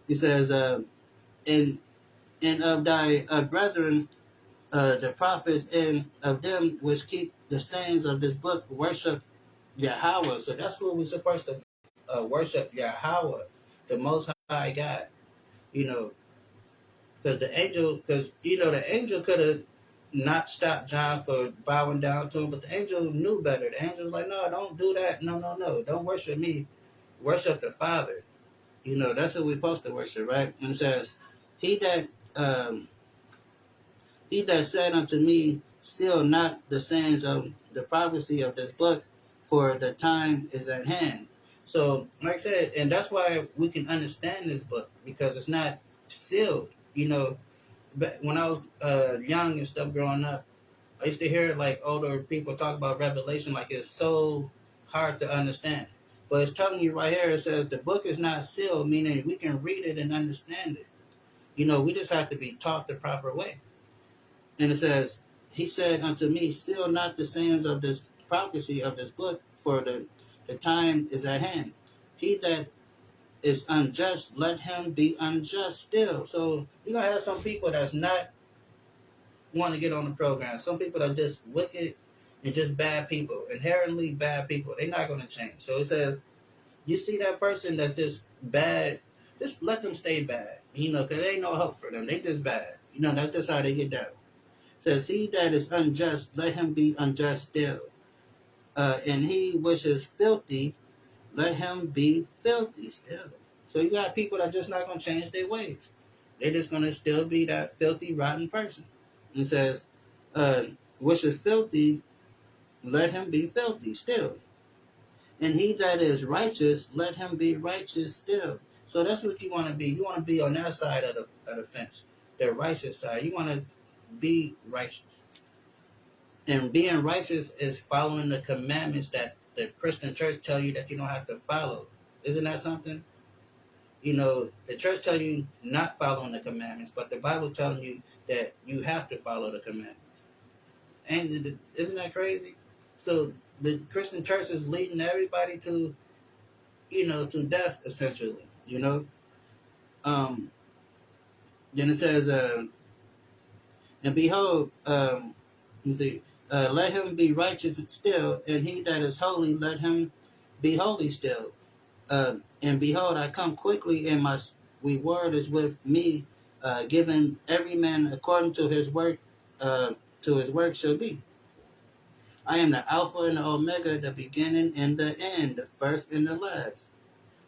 He says, and of thy brethren, the prophets, and of them which keep the sayings of this book, worship Yahweh. So that's what we're supposed to worship, Yahweh, the Most High God. Because the angel could have not stopped John for bowing down to him, but the angel knew better. The angel was like, no, don't do that. No, no, no. Don't worship me. Worship the Father. That's what we're supposed to worship, right? And it says, he that um, he that said unto me, seal not the sayings of the prophecy of this book, for the time is at hand. So, like I said, and that's why we can understand this book, because it's not sealed. But when I was young and stuff growing up, I used to hear like older people talk about Revelation like it's so hard to understand. But it's telling you right here, it says the book is not sealed, meaning we can read it and understand it. We just have to be taught the proper way. And it says, he said unto me, seal not the sayings of this prophecy of this book, for the time is at hand. He that is unjust, let him be unjust still. So you're going to have some people that's not want to get on the program. Some people are just wicked and just bad people, inherently bad people. They're not going to change. So it says, you see that person that's just bad, just let them stay bad, because there ain't no hope for them. They just bad. That's just how they get down. Says, he that is unjust, let him be unjust still. And he which is filthy, let him be filthy still. So you got people that just not going to change their ways. They're just going to still be that filthy, rotten person. And it says, which is filthy, let him be filthy still. And he that is righteous, let him be righteous still. So that's what you want to be. You want to be on that side of the fence, the righteous side. You want to be righteous. And being righteous is following the commandments that the Christian church tell you that you don't have to follow. Isn't that something? The church tell you not following the commandments, but the Bible telling you that you have to follow the commandments. And isn't that crazy? So the Christian church is leading everybody to death, essentially. Then it says, and behold, let him be righteous still, and he that is holy, let him be holy still. And behold, I come quickly, and my reward is with me, giving every man according to his work shall be. I am the Alpha and the Omega, the beginning and the end, the first and the last.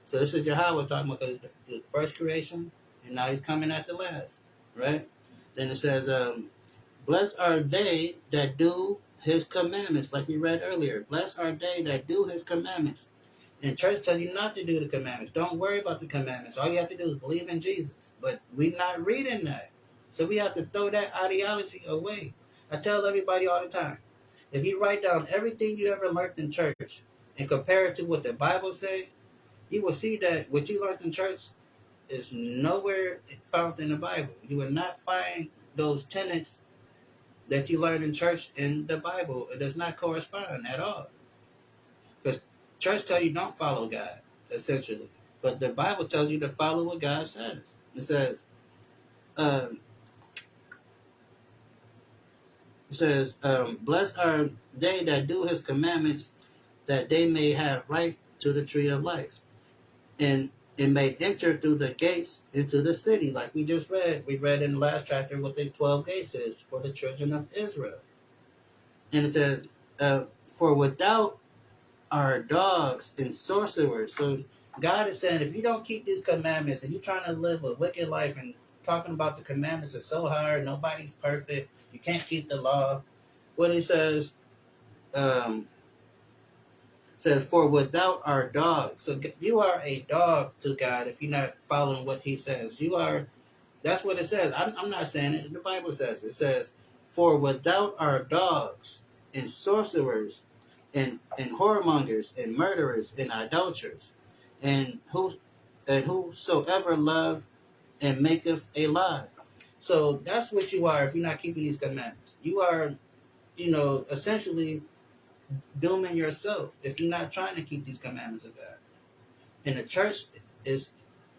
So this is Yahweh talking about, because the first creation, and now he's coming at the last, right? Then it says, blessed are they that do his commandments, like we read earlier. Blessed are they that do his commandments. And church tell you not to do the commandments. Don't worry about the commandments. All you have to do is believe in Jesus. But we're not reading that. So we have to throw that ideology away. I tell everybody all the time, if you write down everything you ever learned in church and compare it to what the Bible says, you will see that what you learned in church is nowhere found in the Bible. You will not find those tenets that you learned in church in the Bible. It does not correspond at all. Because church tell you don't follow God, essentially. But the Bible tells you to follow what God says. It says, blessed are they that do his commandments, that they may have right to the tree of life, and may enter through the gates into the city, like we just read. We read in the last chapter what the 12 gates is for the children of Israel. And it says, for without are dogs and sorcerers. So God is saying, if you don't keep these commandments and you're trying to live a wicked life and talking about the commandments is so hard, nobody's perfect, you can't keep the law. What he um, says, for without our dogs. So you are a dog to God if you're not following what he says. You are, that's what it says. I'm not saying it. The Bible says it. It says, for without our dogs and sorcerers and whoremongers and murderers and adulterers and whosoever love and maketh a lie. So that's what you are if you're not keeping these commandments. You are, essentially dooming yourself if you're not trying to keep these commandments of God. And the church is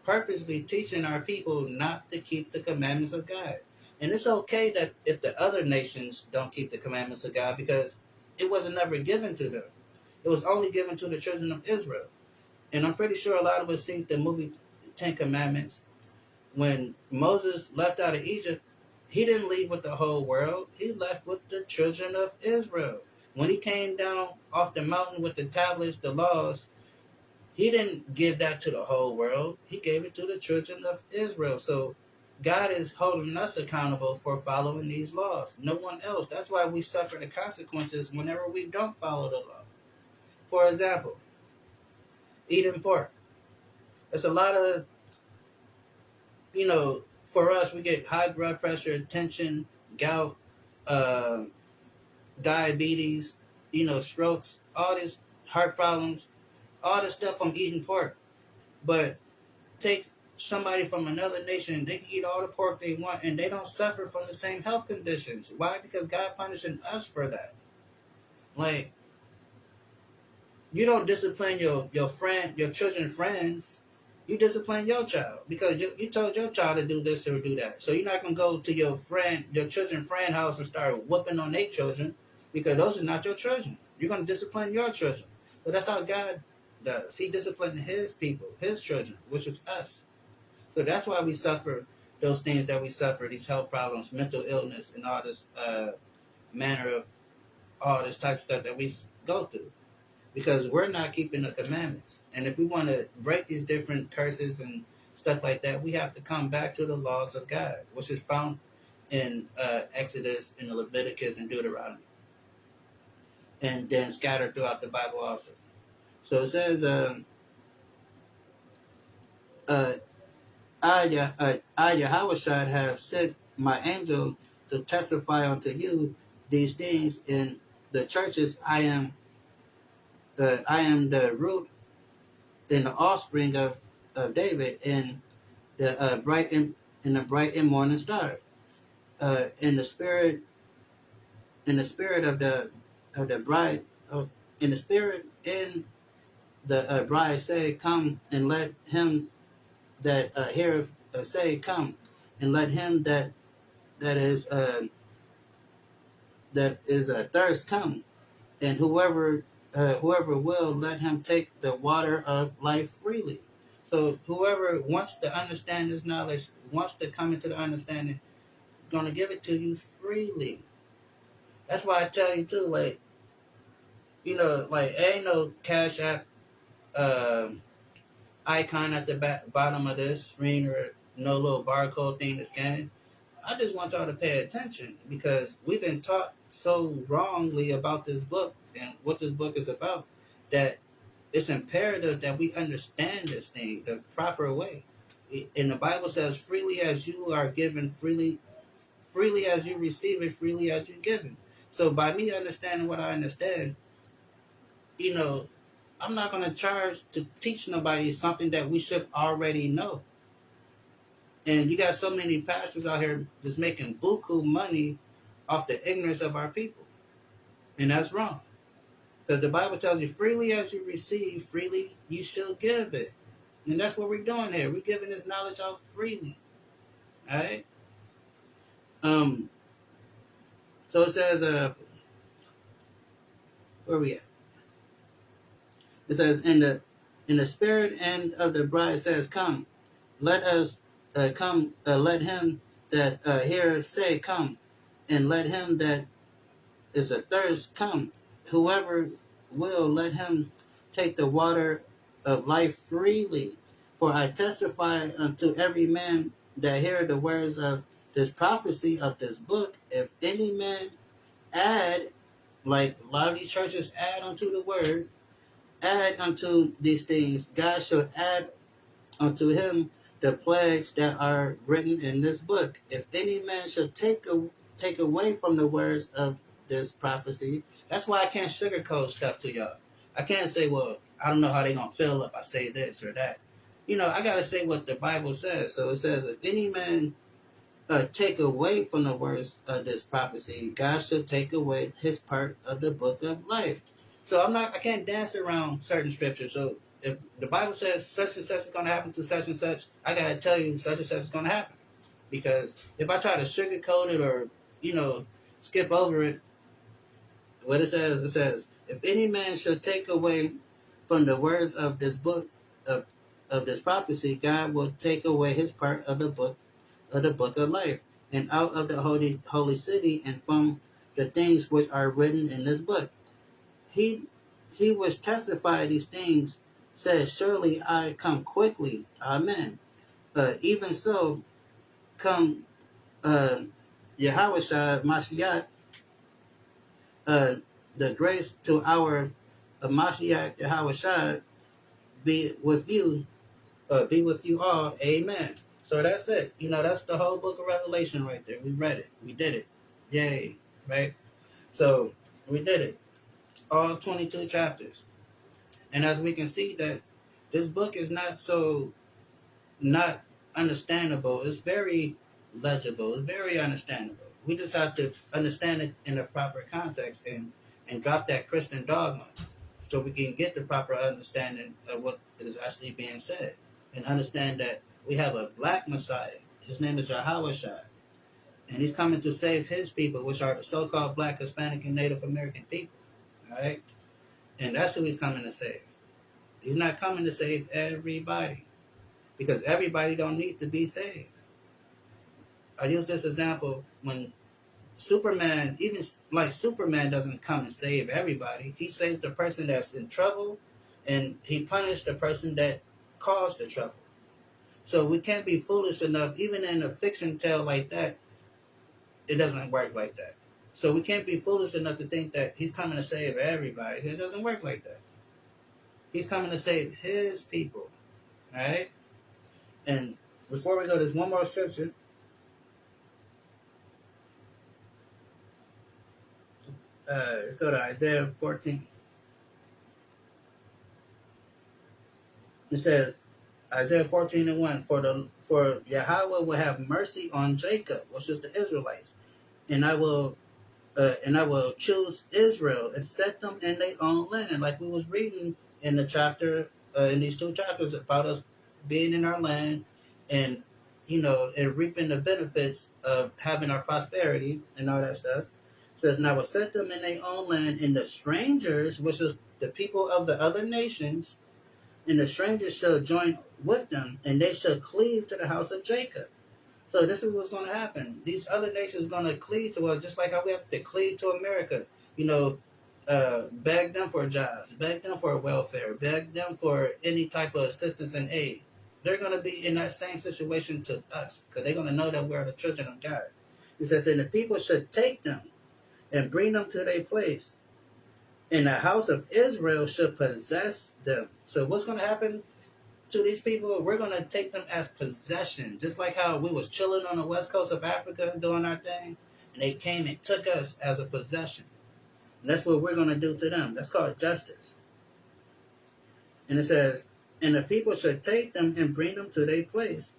purposely teaching our people not to keep the commandments of God. And it's okay that if the other nations don't keep the commandments of God, because it wasn't never given to them. It was only given to the children of Israel. And I'm pretty sure a lot of us seen the movie Ten Commandments. When Moses left out of Egypt, he didn't leave with the whole world. He left with the children of Israel. When he came down off the mountain with the tablets, the laws, he didn't give that to the whole world. He gave it to the children of Israel. So God is holding us accountable for following these laws. No one else. That's why we suffer the consequences whenever we don't follow the law. For example, eating pork. It's a lot of, for us, we get high blood pressure, tension, gout, uh, diabetes, strokes, all this heart problems, all this stuff from eating pork. But take somebody from another nation, they can eat all the pork they want and they don't suffer from the same health conditions. Why? Because God punishing us for that. Like, you don't discipline your friend, your children's friends. You discipline your child because you told your child to do this or do that. So you're not gonna go to your children's friend house and start whooping on their children because those are not your children. You're gonna discipline your children. So that's how God does. He disciplines his people, his children, which is us. So that's why we suffer those things that we suffer, these health problems, mental illness, and all this manner of all this type of stuff that we go through. Because we're not keeping the commandments. And if we want to break these different curses and stuff like that, we have to come back to the laws of God, which is found in Exodus, in Leviticus, and Deuteronomy. And then scattered throughout the Bible also. So it says, I, Yahushua, have sent my angel to testify unto you these things in the churches. I am the root and the offspring of David and the bright and morning star. In the spirit of the bride, in the spirit in the bride say, come, and let him that heareth say, come, and let him that is thirst come, and whoever will, let him take the water of life freely. So whoever wants to understand this knowledge, wants to come into the understanding, is going to give it to you freely. That's why I tell you too, like, ain't no Cash App icon at the bottom of this screen or no little barcode thing to scan it. I just want y'all to pay attention because we've been taught so wrongly about this book and what this book is about that it's imperative that we understand this thing the proper way. And the Bible says, freely as you are given, freely as you receive it, freely as you given. So by me understanding what I understand, I'm not going to charge to teach nobody something that we should already know. And you got so many pastors out here just making buku money off the ignorance of our people. And that's wrong. Because the Bible tells you, freely as you receive, freely you shall give it. And that's what we're doing here. We're giving this knowledge out freely. Alright? So it says, where we at? It says, in the spirit and of the bride says, come, let us come, let him that heareth say, come, and let him that is athirst come. Whoever will let him take the water of life freely. For I testify unto every man that hear the words of this prophecy of this book, if any man add, like a lot of these churches add unto the word, add unto these things, God shall add unto him the plagues that are written in this book. If any man shall take away from the words of this prophecy, that's why I can't sugarcoat stuff to y'all. I can't say, well, I don't know how they gonna feel if I say this or that. I gotta say what the Bible says. So it says, if any man take away from the words of this prophecy, God shall take away his part of the book of life. So I can't dance around certain scriptures. So if the Bible says such and such is going to happen to such and such, I got to tell you such and such is going to happen. Because if I try to sugarcoat it or, skip over it, what it says, if any man shall take away from the words of this book, of this prophecy, God will take away his part of the book of life, and out of the holy city, and from the things which are written in this book. He which testified these things says, surely I come quickly. Amen. Even so, come Yahushua Mashiach, the grace to our Mashiach Yahushua be with you all. Amen. So that's it. That's the whole book of Revelation right there. We read it. We did it. Yay. Right? So we did it. All 22 chapters. And as we can see that this book is not understandable. It's very legible. It's very understandable. We just have to understand it in the proper context and drop that Christian dogma so we can get the proper understanding of what is actually being said and understand that we have a black Messiah. His name is Yahushua. And he's coming to save his people, which are the so-called black, Hispanic, and Native American people. All right? And that's who he's coming to save. He's not coming to save everybody because everybody don't need to be saved. I use this example when Superman, even like Superman doesn't come and save everybody. He saves the person that's in trouble and he punished the person that caused the trouble. So we can't be foolish enough, even in a fiction tale like that, it doesn't work like that. So we can't be foolish enough to think that he's coming to save everybody. It doesn't work like that. He's coming to save his people. All right? And before we go, there's one more scripture. Let's go to Isaiah 14. It says, Isaiah 14:1, for Yahweh will have mercy on Jacob, which is the Israelites, and I will choose Israel and set them in their own land, like we was reading in the chapter, in these two chapters about us being in our land, and and reaping the benefits of having our prosperity and all that stuff. It says, and I will set them in their own land, and the strangers, which is the people of the other nations, and the strangers shall join with them, and they shall cleave to the house of Jacob. So this is what's going to happen. These other nations are going to cleave to us, just like how we have to cleave to America. Beg them for jobs, beg them for welfare, beg them for any type of assistance and aid. They're going to be in that same situation to us, because they're going to know that we're the children of God. It says, and the people should take them and bring them to their place, and the house of Israel should possess them. So what's going to happen to these people? We're going to take them as possession, just like how we was chilling on the west coast of Africa doing our thing, and they came and took us as a possession. And that's what we're going to do to them. That's called justice. And it says, and the people should take them and bring them to their place,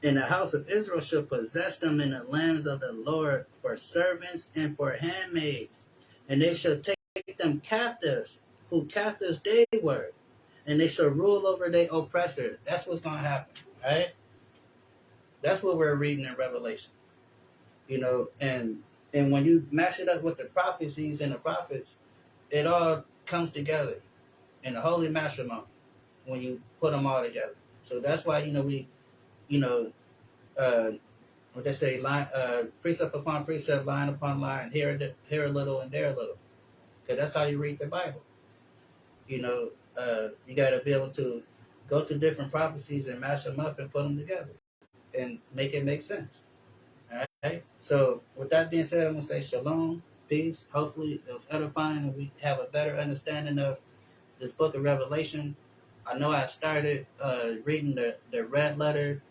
and the house of Israel shall possess them in the lands of the Lord for servants and for handmaids, and they shall take them captives, who captives they were, and they shall rule over their oppressors. That's what's going to happen, right? That's what we're reading in Revelation, and when you mash it up with the prophecies and the prophets, it all comes together in the holy matrimony when you put them all together. So that's why we, what they say, line, precept upon precept, line upon line, here a little and there a little, because that's how you read the Bible. You got to be able to go to different prophecies and mash them up and put them together and make it make sense. All right. So with that being said, I'm gonna say shalom, peace. Hopefully, it was edifying, and we have a better understanding of this book of Revelation. I know I started reading the red letter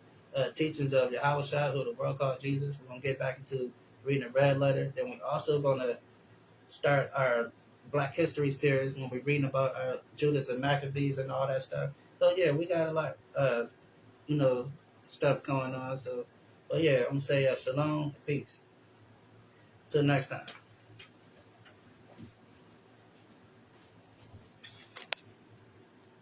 teachings of Yahweh Shai, who the world called Jesus. We're gonna get back into reading the red letter. Then we're also gonna start our Black History series when we're reading about Judas and Maccabees and all that stuff. So yeah, we got a lot, you know, stuff going on. So, but yeah, I'm gonna say shalom, peace. Till next time.